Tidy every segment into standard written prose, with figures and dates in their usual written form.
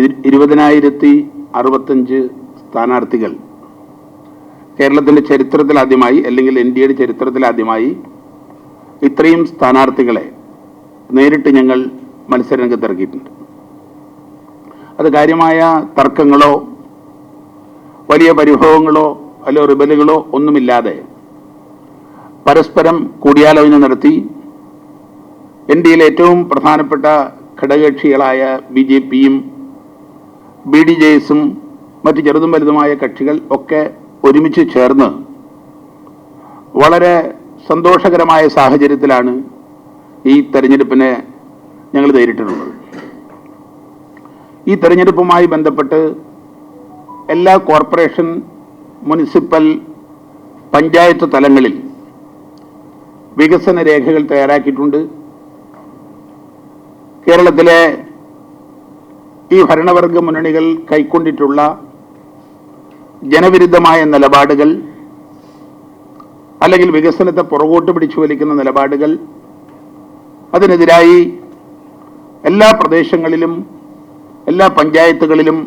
20,065 സ്ഥാനാർത്ഥികൾ കേരളത്തിൻ്റെ ചരിത്രത്തിലാദ്യമായി, അല്ലെങ്കിൽ ഇന്ത്യയുടെ ചരിത്രത്തിലാദ്യമായി ഇത്രയും സ്ഥാനാർത്ഥികളെ നേരിട്ട് ഞങ്ങൾ മത്സരരംഗത്ത് ഇറക്കിയിട്ടുണ്ട്. അത് കാര്യമായ തർക്കങ്ങളോ വലിയ പരിഭവങ്ങളോ അല്ലോ റിബലുകളോ ഒന്നുമില്ലാതെ പരസ്പരം കൂടിയാലോചന നടത്തി ഇന്ത്യയിലെ ഏറ്റവും പ്രധാനപ്പെട്ട ഘടകകക്ഷികളായ BJPയും BDJSും മറ്റ് ചെറുതും വലുതുമായ കക്ഷികൾ ഒക്കെ ഒരുമിച്ച് ചേർന്ന് വളരെ സന്തോഷകരമായ സാഹചര്യത്തിലാണ് ഈ തെരഞ്ഞെടുപ്പിനെ ഞങ്ങൾ നേരിട്ടിട്ടുള്ളത്. ഈ തെരഞ്ഞെടുപ്പുമായി ബന്ധപ്പെട്ട് എല്ലാ കോർപ്പറേഷൻ, മുനിസിപ്പൽ, പഞ്ചായത്ത് തലങ്ങളിൽ വികസന രേഖകൾ തയ്യാറാക്കിയിട്ടുണ്ട്. കേരളത്തിലെ ഈ ഭരണവർഗ മുന്നണികൾ കൈക്കൊണ്ടിട്ടുള്ള ജനവിരുദ്ധമായ നിലപാടുകൾ, അല്ലെങ്കിൽ വികസനത്തെ പുറകോട്ട് പിടിച്ചു വലിക്കുന്ന നിലപാടുകൾ, അതിനെതിരായി എല്ലാ പ്രദേശങ്ങളിലും എല്ലാ പഞ്ചായത്തുകളിലും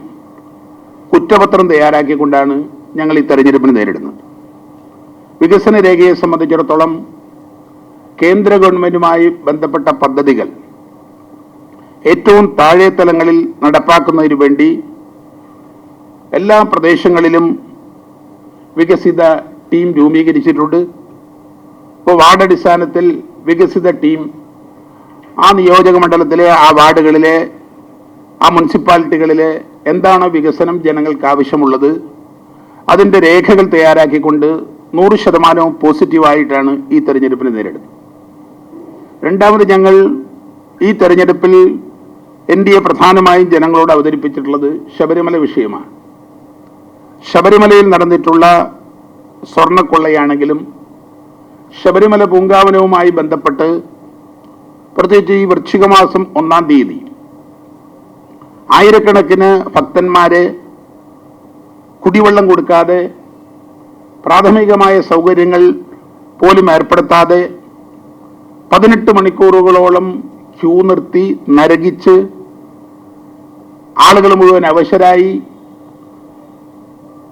കുറ്റപത്രം തയ്യാറാക്കിക്കൊണ്ടാണ് ഞങ്ങൾ ഈ തെരഞ്ഞെടുപ്പിന് നേരിടുന്നത്. വികസന രേഖയെ സംബന്ധിച്ചിടത്തോളം കേന്ദ്ര ഗവൺമെന്റുമായി ബന്ധപ്പെട്ട പദ്ധതികൾ ഏറ്റവും താഴെ തലങ്ങളിൽ നടപ്പാക്കുന്നതിന് വേണ്ടി എല്ലാ പ്രദേശങ്ങളിലും വികസിത ടീം രൂപീകരിച്ചിട്ടുണ്ട്. ഇപ്പോൾ വാർഡടിസ്ഥാനത്തിൽ വികസിത ടീം ആ നിയോജക മണ്ഡലത്തിലെ, ആ വാർഡുകളിലെ, ആ മുനിസിപ്പാലിറ്റികളിലെ എന്താണോ വികസനം ജനങ്ങൾക്ക് ആവശ്യമുള്ളത് അതിൻ്റെ രേഖകൾ തയ്യാറാക്കിക്കൊണ്ട് 100% പോസിറ്റീവായിട്ടാണ് ഈ തെരഞ്ഞെടുപ്പിനെ നേരിടുന്നത്. രണ്ടാമത്, ഞങ്ങൾ ഈ തെരഞ്ഞെടുപ്പിൽ NDA പ്രധാനമായും ജനങ്ങളോട് അവതരിപ്പിച്ചിട്ടുള്ളത് ശബരിമല വിഷയമാണ്. ശബരിമലയിൽ നടന്നിട്ടുള്ള സ്വർണ്ണക്കൊള്ളയാണെങ്കിലും ശബരിമല പൂങ്കാവനവുമായി ബന്ധപ്പെട്ട് പ്രത്യേകിച്ച് ഈ വൃശ്ചിക മാസം 1-ാം തീയതി ആയിരക്കണക്കിന് ഭക്തന്മാരെ കുടിവെള്ളം കൊടുക്കാതെ, പ്രാഥമികമായ സൗകര്യങ്ങൾ പോലും ഏർപ്പെടുത്താതെ 18 മണിക്കൂറുകളോളം ക്യൂ നിർത്തി നരകിച്ച് ആളുകൾ മുഴുവൻ അവശരായി,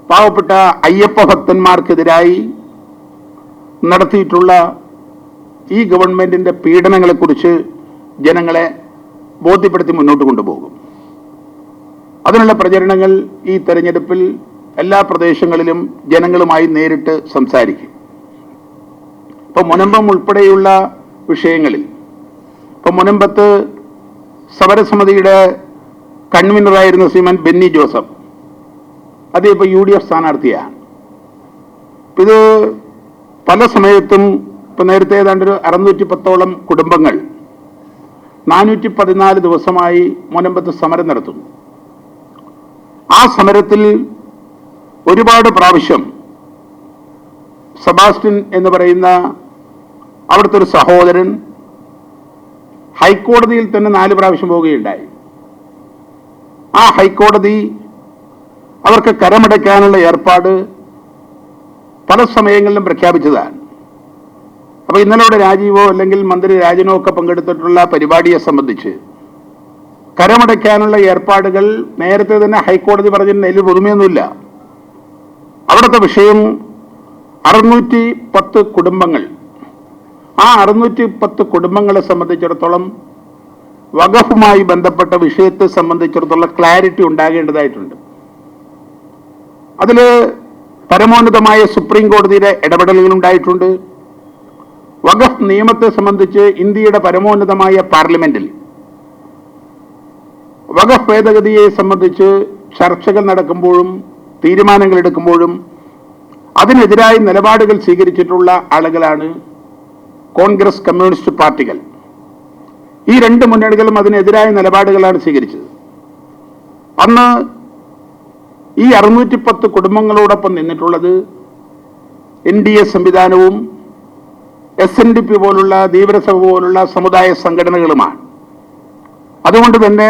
പാവപ്പെട്ട അയ്യപ്പ ഭക്തന്മാർക്കെതിരായി നടത്തിയിട്ടുള്ള ഈ ഗവൺമെന്റിന്റെ പീഡനങ്ങളെക്കുറിച്ച് ജനങ്ങളെ ബോധ്യപ്പെടുത്തി മുന്നോട്ട് കൊണ്ടുപോകും. അതിനുള്ള പ്രചരണങ്ങൾ ഈ തെരഞ്ഞെടുപ്പിൽ എല്ലാ പ്രദേശങ്ങളിലും ജനങ്ങളുമായി നേരിട്ട് സംസാരിക്കും. ഇപ്പോൾ മുനമ്പം ഉൾപ്പെടെയുള്ള വിഷയങ്ങളിൽ, ഇപ്പോൾ മുനമ്പത്ത് സമരസമിതിയുടെ കൺവീനറായിരുന്ന ശ്രീമാൻ ബെന്നി ജോസഫ്, അത് ഇപ്പോൾ UDF സ്ഥാനാർത്ഥിയാണ്. ഇത് പല സമയത്തും, ഇപ്പം നേരത്തെ ഏതാണ്ട് 610ഓളം കുടുംബങ്ങൾ 414 ദിവസമായി മുനമ്പത്ത് സമരം നടത്തുന്നു. ആ സമരത്തിൽ ഒരുപാട് പ്രാവശ്യം സെബാസ്റ്റ്യൻ എന്ന് പറയുന്ന അവിടുത്തെ ഒരു സഹോദരൻ ഹൈക്കോടതിയിൽ തന്നെ 4 പ്രാവശ്യം പോവുകയുണ്ടായി. ആ ഹൈക്കോടതി അവർക്ക് കരമടയ്ക്കാനുള്ള ഏർപ്പാട് പല സമയങ്ങളിലും പ്രഖ്യാപിച്ചതാണ്. അപ്പോൾ ഇന്നലെ രാജീവോ അല്ലെങ്കിൽ മന്ത്രി രാജനോ ഒക്കെ പങ്കെടുത്തിട്ടുള്ള പരിപാടിയെ സംബന്ധിച്ച് കരമടയ്ക്കാനുള്ള ഏർപ്പാടുകൾ നേരത്തെ തന്നെ ഹൈക്കോടതി പറഞ്ഞിരുന്ന അതിൽ പുതുമയൊന്നുമില്ല. അവിടുത്തെ വിഷയം 610 കുടുംബങ്ങൾ, ആ 610 കുടുംബങ്ങളെ സംബന്ധിച്ചിടത്തോളം വഖഫുമായി ബന്ധപ്പെട്ട വിഷയത്തെ സംബന്ധിച്ചിടത്തോളം ക്ലാരിറ്റി ഉണ്ടാകേണ്ടതായിട്ടുണ്ട്. അതിൽ പരമോന്നതമായ സുപ്രീം കോടതിയുടെ ഇടപെടലുകൾ ഉണ്ടായിട്ടുണ്ട്. വഖഫ് നിയമത്തെ സംബന്ധിച്ച് ഇന്ത്യയുടെ പരമോന്നതമായ പാർലമെന്റിൽ വഖഫ് ഭേദഗതിയെ സംബന്ധിച്ച് ചർച്ചകൾ നടക്കുമ്പോഴും തീരുമാനങ്ങൾ എടുക്കുമ്പോഴും അതിനെതിരായി നിലപാടുകൾ സ്വീകരിച്ചിട്ടുള്ള ആളുകളാണ് കോൺഗ്രസ്, കമ്മ്യൂണിസ്റ്റ് പാർട്ടികൾ. ഈ 2 മുന്നണികളും അതിനെതിരായ നിലപാടുകളാണ് സ്വീകരിച്ചത്. അന്ന് ഈ 610 കുടുംബങ്ങളോടൊപ്പം നിന്നിട്ടുള്ളത് NDA സംവിധാനവും SNDP പോലുള്ള, ധീവരസഭ പോലുള്ള സമുദായ സംഘടനകളുമാണ്. അതുകൊണ്ട് തന്നെ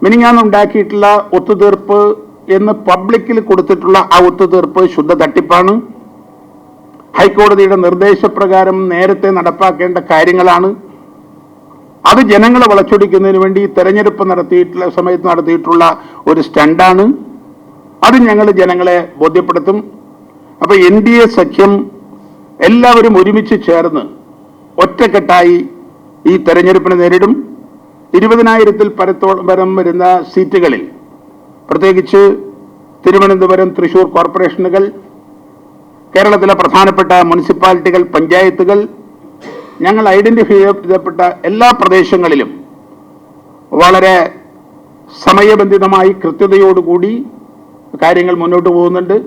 മിനിങ്ങാന്നുണ്ടാക്കിയിട്ടുള്ള ഒത്തുതീർപ്പ് എന്ന് പബ്ലിക്കിൽ കൊടുത്തിട്ടുള്ള ആ ഒത്തുതീർപ്പ് ശുദ്ധ തട്ടിപ്പാണ്. ഹൈക്കോടതിയുടെ നിർദ്ദേശപ്രകാരം നേരത്തെ നടപ്പാക്കേണ്ട കാര്യങ്ങളാണ്. അത് ജനങ്ങളെ വളച്ചൊടിക്കുന്നതിന് വേണ്ടി തെരഞ്ഞെടുപ്പ് നടത്തിയിട്ടുള്ള സമയത്ത് നടത്തിയിട്ടുള്ള ഒരു സ്റ്റണ്ടാണ്. അത് ഞങ്ങൾ ജനങ്ങളെ ബോധ്യപ്പെടുത്തും. അപ്പൊ NDA സഖ്യം എല്ലാവരും ഒരുമിച്ച് ചേർന്ന് ഒറ്റക്കെട്ടായി ഈ തെരഞ്ഞെടുപ്പിനെ നേരിടും. 20,000-ൽ പരം വരുന്ന സീറ്റുകളിൽ, പ്രത്യേകിച്ച് തിരുവനന്തപുരം, തൃശൂർ കോർപ്പറേഷനുകൾ, കേരളത്തിലെ പ്രധാനപ്പെട്ട മുനിസിപ്പാലിറ്റികൾ, പഞ്ചായത്തുകൾ, ഞങ്ങൾ ഐഡന്റിഫൈ ചെയ്യപ്പെട്ട എല്ലാ പ്രദേശങ്ങളിലും വളരെ സമയബന്ധിതമായി കൃത്യതയോടുകൂടി കാര്യങ്ങൾ മുന്നോട്ട് പോകുന്നുണ്ട്.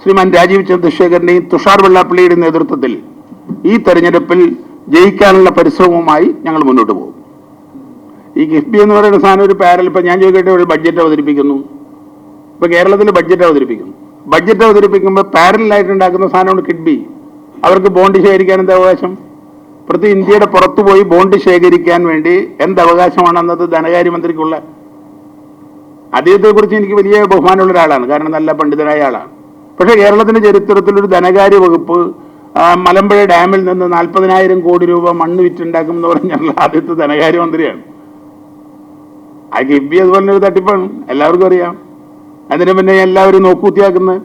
ശ്രീമാൻ രാജീവ് ചന്ദ്രശേഖരന്റെയും തുഷാർ വെള്ളാപ്പള്ളിയുടെയും നേതൃത്വത്തിൽ ഈ തെരഞ്ഞെടുപ്പിൽ ജയിക്കാനുള്ള പരിശ്രമവുമായി ഞങ്ങൾ മുന്നോട്ട് പോകും. ഈ കിഫ്ബി എന്ന് പറയുന്ന സാധനം ഒരു പാരൽ, ഇപ്പൊ ഞാൻ ചോദിക്കട്ടെ, ഒരു ബഡ്ജറ്റ് അവതരിപ്പിക്കുന്നു. ഇപ്പൊ കേരളത്തിൽ ബഡ്ജറ്റ് അവതരിപ്പിക്കുമ്പോൾ പാരലായിട്ട് ഉണ്ടാക്കുന്ന സാധനമാണ് കിഫ്ബി. അവർക്ക് ബോണ്ട് ശേഖരിക്കാൻ എന്താ അവകാശം? പ്രതി ഇന്ത്യയുടെ പുറത്തുപോയി ബോണ്ട് ശേഖരിക്കാൻ വേണ്ടി എന്ത് അവകാശമാണ് അന്നത്തെ ധനകാര്യമന്ത്രിക്കുള്ള? അദ്ദേഹത്തെക്കുറിച്ച് എനിക്ക് വലിയ ബഹുമാനമുള്ള ഒരാളാണ്, കാരണം നല്ല പണ്ഡിതനായ ആളാണ്. പക്ഷേ കേരളത്തിന്റെ ചരിത്രത്തിൽ ഒരു ധനകാര്യ വകുപ്പ് മലമ്പുഴ ഡാമിൽ നിന്ന് 40,000 കോടി രൂപ മണ്ണ് വിറ്റുണ്ടാക്കും എന്ന് പറഞ്ഞാൽ ആദ്യത്തെ ധനകാര്യമന്ത്രിയാണ്. ആ കിഫ്ബി അതുപോലെ ഒരു തട്ടിപ്പാണ്, എല്ലാവർക്കും അറിയാം. അതിന് പിന്നെ എല്ലാവരും നോക്കൂത്തിയാക്കുന്നത്.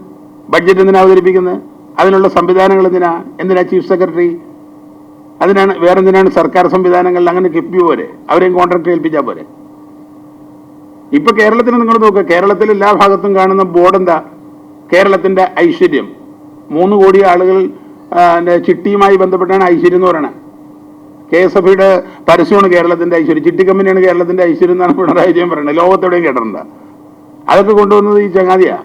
ബഡ്ജറ്റ് എന്തിനാ അവതരിപ്പിക്കുന്നത്? അതിനുള്ള സംവിധാനങ്ങൾ എന്തിനാ ചീഫ് സെക്രട്ടറി? വേറെന്തിനാണ് സർക്കാർ സംവിധാനങ്ങൾ? അങ്ങനെ കിഫ്ബി പോരെ, അവരെയും കോൺട്രാക്ട് ഏൽപ്പിച്ചാൽ പോരെ. ഇപ്പൊ കേരളത്തിന് നിങ്ങൾ നോക്കുക, കേരളത്തിൽ എല്ലാ ഭാഗത്തും കാണുന്ന ബോർഡ് എന്താ? കേരളത്തിന്റെ ഐശ്വര്യം. 3 കോടി ആളുകൾ ചിട്ടിയുമായി ബന്ധപ്പെട്ടാണ് ഐശ്വര്യം എന്ന് പറയുന്നത്. KSFയുടെ പരസ്യമാണ് കേരളത്തിന്റെ ഐശ്വര്യം. ചിട്ടി കമ്പനിയാണ് കേരളത്തിന്റെ ഐശ്വര്യം എന്നാണ് പിണറായി വിജയൻ പറയുന്നത്. ലോകത്തെവിടെയും കേട്ടിട്ടുണ്ട്. അതൊക്കെ കൊണ്ടുവന്നത് ഈ ചങ്ങാതിയാ.